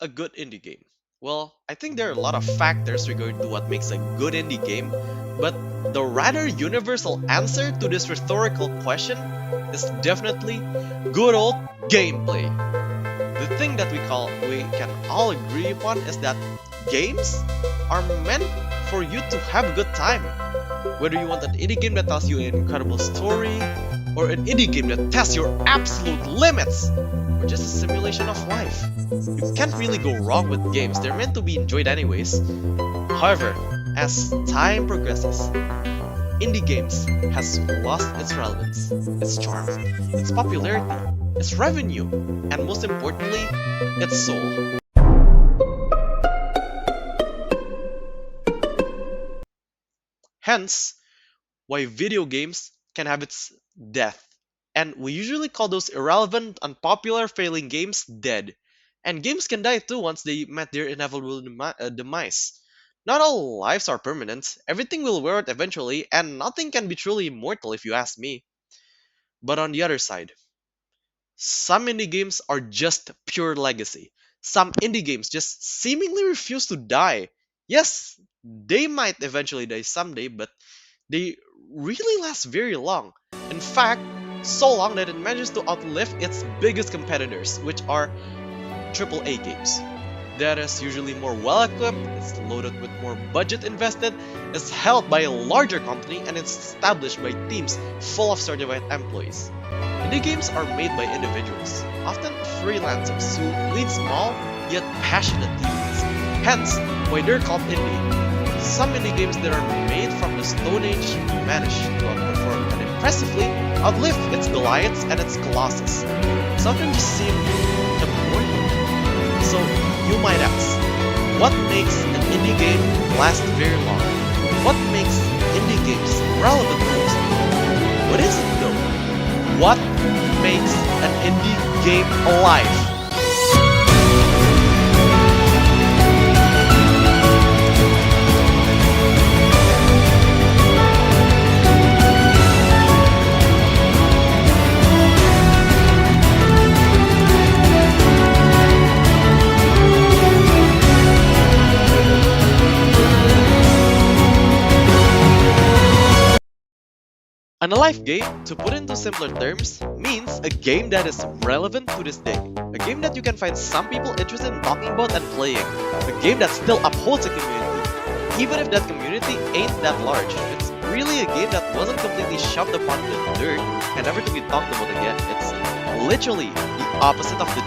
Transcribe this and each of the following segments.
a good indie game? Well, I think there are a lot of factors regarding to what makes a good indie game, but the rather universal answer to this rhetorical question is definitely good old gameplay. The thing that we can all agree upon is that games are meant for you to have a good time. Whether you want an indie game that tells you an incredible story, or an indie game that tests your absolute limits, or just a simulation of life. You can't really go wrong with games, they're meant to be enjoyed anyways. However, as time progresses, indie games has lost its relevance, its charm, its popularity, its revenue, and most importantly, its soul. Hence, why video games can have its death. And we usually call those irrelevant, unpopular, failing games dead. And games can die too once they met their inevitable demise. Not all lives are permanent, everything will wear out eventually, and nothing can be truly immortal if you ask me. But on the other side, some indie games are just pure legacy. Some indie games just seemingly refuse to die. Yes, they might eventually die someday, but they really last very long. In fact, so long that it manages to outlive its biggest competitors, which are AAA games. That is usually more well equipped, it's loaded with more budget invested, is held by a larger company, and it's established by teams full of certified employees. Indie games are made by individuals, often freelancers who lead small yet passionate teams. Hence, why they're called indie. Some indie games that are made from the Stone Age manage to outperform and impressively outlive its Goliaths and its Colossus. Some of them just seem important. So, you might ask, what makes an indie game last very long? What makes indie games relevant most? What is it though? What makes an indie game alive? An alive game, to put into simpler terms, means a game that is relevant to this day. A game that you can find some people interested in talking about and playing. A game that still upholds a community, even if that community ain't that large. It's really a game that wasn't completely shoved upon the dirt and never to be talked about again. It's literally the opposite of the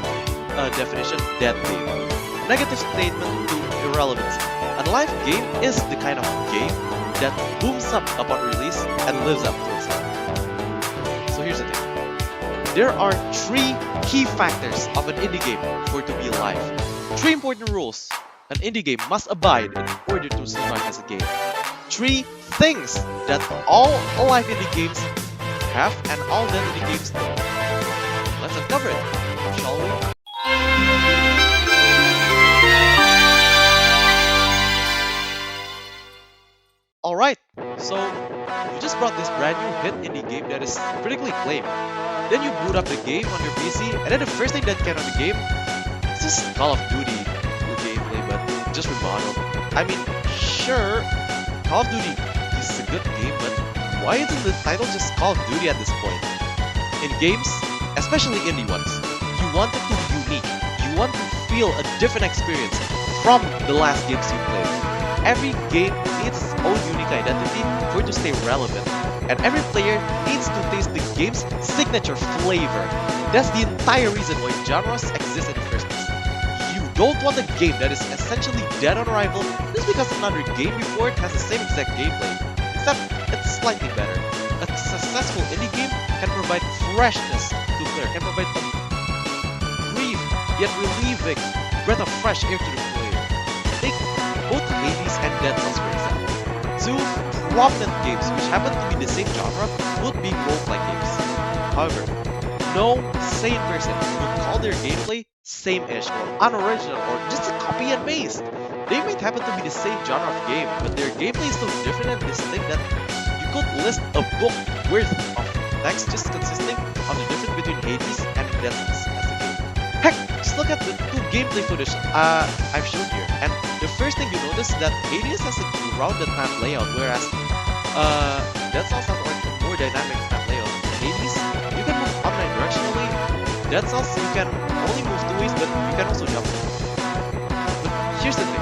definition dead game. A negative statement to irrelevancy. An alive game is the kind of game that booms up upon release and lives up to its name. So here's the thing. There are 3 key factors of an indie game for it to be alive. 3 important rules an indie game must abide in order to survive as a game. 3 things that all alive indie games have and all dead indie games don't. Let's uncover it, shall we? Alright, so you just brought this brand new hit indie game that is critically acclaimed. Then you boot up the game on your PC, and then the first thing that came on the game is just Call of Duty gameplay, but just remodeled. I mean, sure, Call of Duty is a good game, but why isn't the title just Call of Duty at this point? In games, especially indie ones, you want it to be unique. You want to feel a different experience from the last games you played. Every game needs its own unique identity for it to stay relevant, and every player needs to taste the game's signature flavor. That's the entire reason why genres exist in the first place. You don't want a game that is essentially dead on arrival just because another game before it has the same exact gameplay, except it's slightly better. A successful indie game can provide freshness to the player, can provide a brief yet relieving breath of fresh air to the player. Take both Hades and Dead Cells for example. 2 prominent games which happen to be the same genre would be roguelike games. However, no sane person would call their gameplay same-ish or unoriginal or just a copy and paste. They might happen to be the same genre of game, but their gameplay is so different and distinct that you could list a book worth of text just consisting of the difference between Hades and Dead Cells as a game. Heck, just Just look at the two gameplay footage I've shown here, and the first thing you notice is that Hades has a rounded map layout, whereas Dead Cells has like a more dynamic map layout. Hades, you can move up and directionally. Dead Cells, you can only move two ways, but you can also jump. But here's the thing,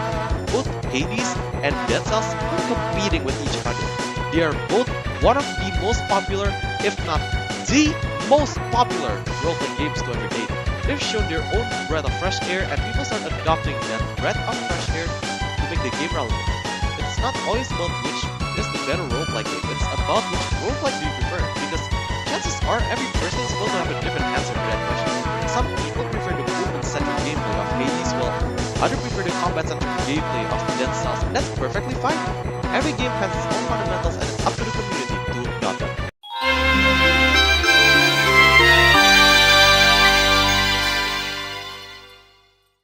both Hades and Dead Cells are competing with each other. They are both one of the most popular, if not the most popular role-playing games to ever date. They've shown their own breath of fresh air, and people start adopting that breath of fresh air to make the game relevant. It's not always about which is the better roleplay game, it's about which roleplay do you prefer, because chances are every person is going to have a different answer to that question. Some people prefer the movement-centric gameplay of Hades, while others prefer the combat-centric gameplay of Dead Cells, and that's perfectly fine. Every game has its own fundamentals, and it's up to the community to adopt them.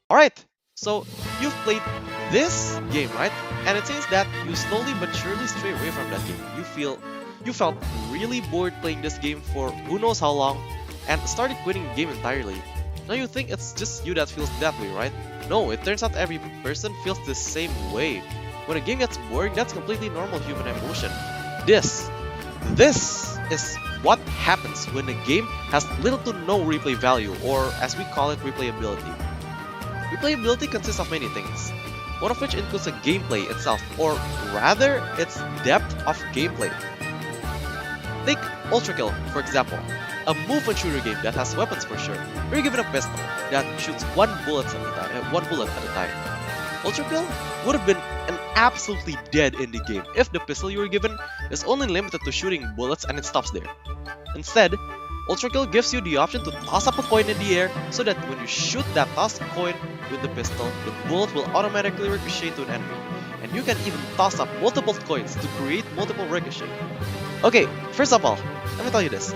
Alright, so you've played this game, right? And it seems that you slowly but surely stray away from that game. You felt really bored playing this game for who knows how long, and started quitting the game entirely. Now you think it's just you that feels that way, right? No, it turns out every person feels the same way. When a game gets boring, that's completely normal human emotion. This is what happens when a game has little to no replay value, or as we call it, replayability. Replayability consists of many things, one of which includes the gameplay itself, or rather, its depth of gameplay. Take Ultra Kill, for example, a movement shooter game that has weapons for sure. You're given a pistol that shoots one bullet at a time. Ultra Kill would have been an absolutely dead indie game if the pistol you were given is only limited to shooting bullets and it stops there. Instead, Ultra Kill gives you the option to toss up a coin in the air so that when you shoot that tossed coin with the pistol, the bullet will automatically ricochet to an enemy. And you can even toss up multiple coins to create multiple ricochet. Okay, first of all, let me tell you this.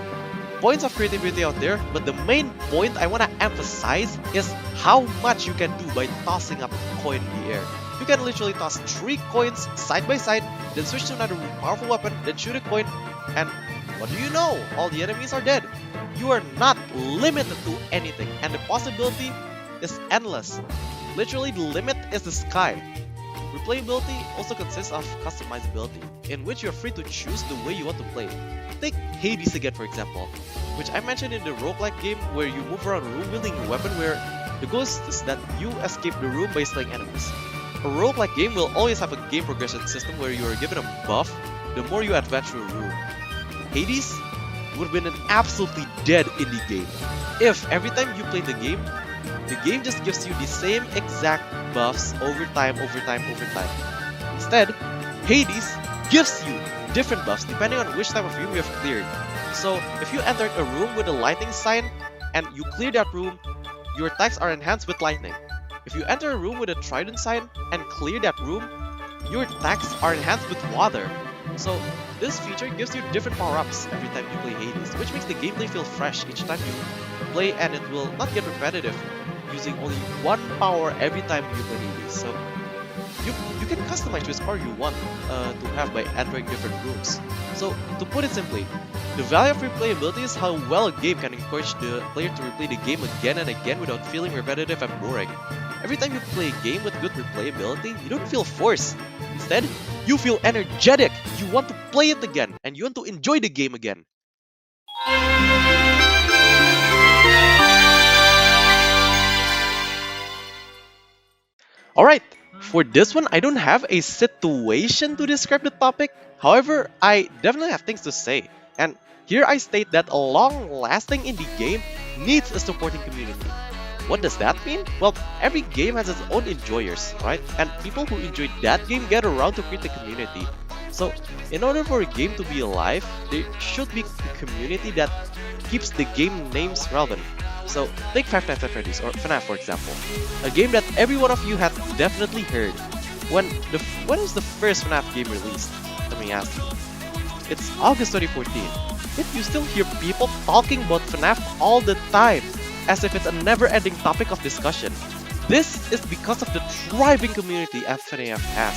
Points of creativity out there, but the main point I want to emphasize is how much you can do by tossing up a coin in the air. You can literally toss 3 coins side by side, then switch to another powerful weapon, then shoot a coin, and what do you know? All the enemies are dead. You are not limited to anything, and the possibility is endless. Literally, the limit is the sky. Replayability also consists of customizability, in which you are free to choose the way you want to play. Take Hades again, for example, which I mentioned in the roguelike game where you move around a room wielding a weapon, where the goal is that you escape the room by slaying enemies. A roguelike game will always have a game progression system where you are given a buff the more you advance through a room. Hades would have been an absolutely dead indie game if every time you play the game just gives you the same exact buffs over time. Instead, Hades gives you different buffs depending on which type of room you have cleared. So if you entered a room with a lightning sign and you clear that room, your attacks are enhanced with lightning. If you enter a room with a trident sign and clear that room, your attacks are enhanced with water. So this feature gives you different power-ups every time you play Hades, which makes the gameplay feel fresh each time you play, and it will not get repetitive, using only one power every time you play Hades. So you can customize which power you want to have by entering different rooms. So to put it simply, the value of replayability is how well a game can encourage the player to replay the game again and again without feeling repetitive and boring. Every time you play a game with good replayability, you don't feel forced. Instead, you feel energetic, you want to play it again, and you want to enjoy the game again. Alright, for this one, I don't have a situation to describe the topic. However, I definitely have things to say. And here I state that a long-lasting indie game needs a supporting community. What does that mean? Well, every game has its own enjoyers, right? And people who enjoy that game get around to create a community. So, in order for a game to be alive, there should be a community that keeps the game names relevant. So, take Five Nights at Freddy's or FNAF, for example, a game that every one of you has definitely heard. When was the first FNAF game released? Let me ask you. It's August 2014. Yet you still hear people talking about FNAF all the time, as if it's a never-ending topic of discussion. This is because of the thriving community FNAF has.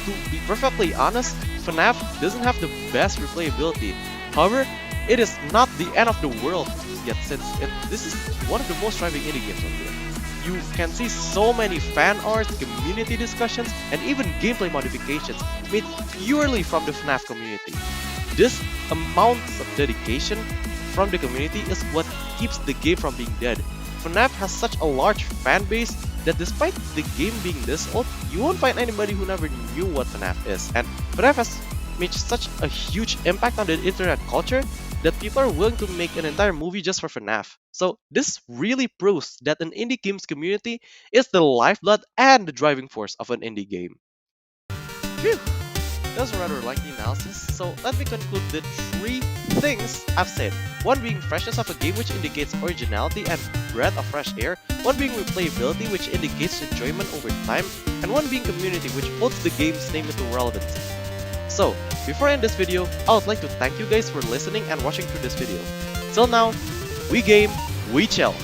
To be perfectly honest, FNAF doesn't have the best replayability. However, it is not the end of the world yet, since this is one of the most thriving indie games out there. you can see so many fan arts, community discussions, and even gameplay modifications made purely from the FNAF community. This amount of dedication from the community is what keeps the game from being dead. FNAF has such a large fan base that despite the game being this old, you won't find anybody who never knew what FNAF is. And FNAF has made such a huge impact on the internet culture that people are willing to make an entire movie just for FNAF. So this really proves that an indie games community is the lifeblood and the driving force of an indie game. Phew, that was a rather lengthy analysis, so let me conclude the three things I've said. One being freshness of a game, which indicates originality and breath of fresh air. One being replayability, which indicates enjoyment over time. And one being community, which holds the game's name into relevancy. So, before I end this video, I would like to thank you guys for listening and watching through this video. Till now, we game, we chill.